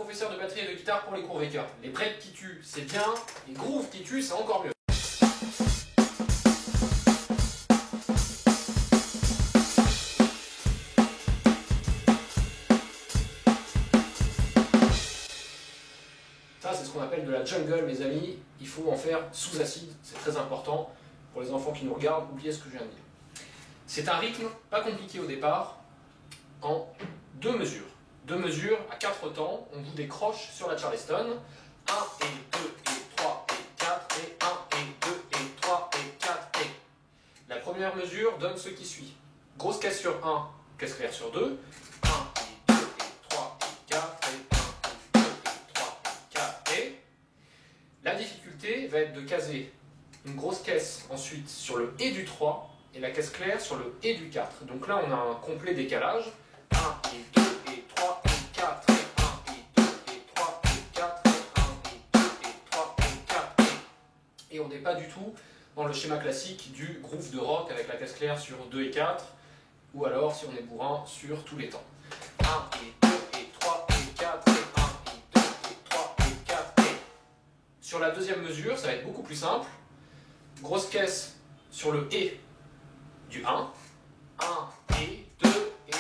professeur de batterie et de guitare pour les cours VK. Les breaks qui tuent, c'est bien, les grooves qui tuent, c'est encore mieux. Ça, c'est ce qu'on appelle de la jungle, mes amis. Il faut en faire sous acide, c'est très important. Pour les enfants qui nous regardent, oubliez ce que je viens de dire. C'est un rythme pas compliqué au départ, en 2 mesures. 2 mesures à 4 temps, on vous décroche sur la Charleston. 1 et 2 et 3 et 4 et 1 et 2 et 3 et 4 et... La première mesure donne ce qui suit. Grosse caisse sur 1, caisse claire sur 2. 1 et 2 et 3 et 4 et 1 et 2 et 3 et 4 et... La difficulté va être de caser une grosse caisse ensuite sur le et du 3 et la caisse claire sur le et du 4. Donc là on a un complet décalage. 1 et 2 et 3 et 4 et 1 et 2 et 3 et 4 et 1 et 2 et 3 et 4 et... on n'est pas du tout dans le schéma classique du groove de rock avec la caisse claire sur 2 et 4 ou alors si on est bourrin sur tous les temps. 1 et 2 et 3 et 4 et 1 et 2 et 3 et 4 et... Sur la deuxième mesure, ça va être beaucoup plus simple. Grosse caisse sur le et du 1. 1 et 2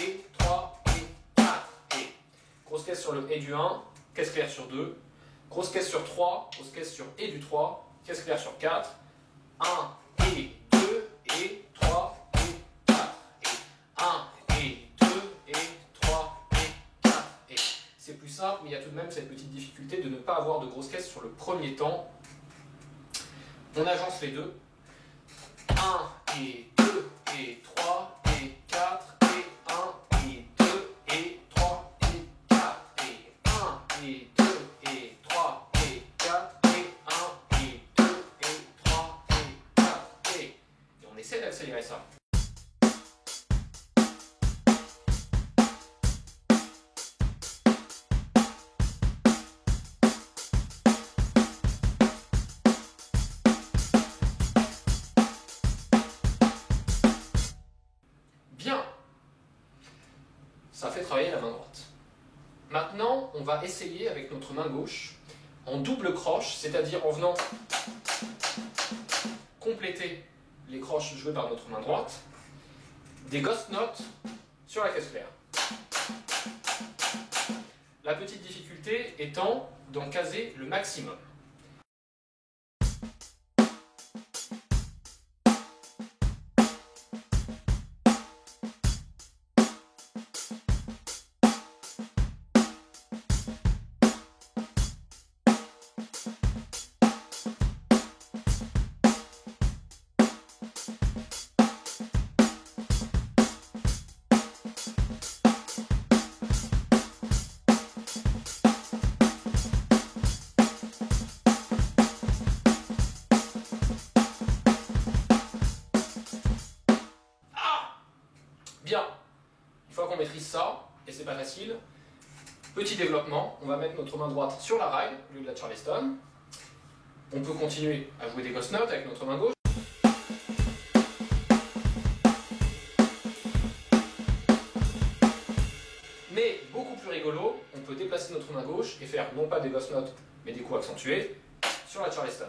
et 3 et 4 et... Grosse caisse sur le et du 1, caisse claire sur 2. Grosse caisse sur 3, grosse caisse sur et du 3, caisse claire sur 4. 1 et 2 et 3 et 4 et 1 et 2 et 3 et 4 et... C'est plus simple, mais il y a tout de même cette petite difficulté de ne pas avoir de grosse caisse sur le premier temps. On agence les deux. 1 et 2 et 3 et 4 et 1 et 2 et 3 et 4 et 1 et 2 et 3 et 4 et 1 et 2 et 3 et 4 et on essaie d'accélérer ça. Bien, ça fait travailler la main droite. Maintenant, on va essayer avec notre main gauche en double croche, c'est-à-dire en venant compléter les croches jouées par notre main droite, des ghost notes sur la caisse claire. La petite difficulté étant d'en caser le maximum. Bien, une fois qu'on maîtrise ça, et c'est pas facile, petit développement, on va mettre notre main droite sur la ride au lieu de la Charleston. On peut continuer à jouer des ghost notes avec notre main gauche. Mais beaucoup plus rigolo, on peut déplacer notre main gauche et faire non pas des ghost notes, mais des coups accentués sur la Charleston.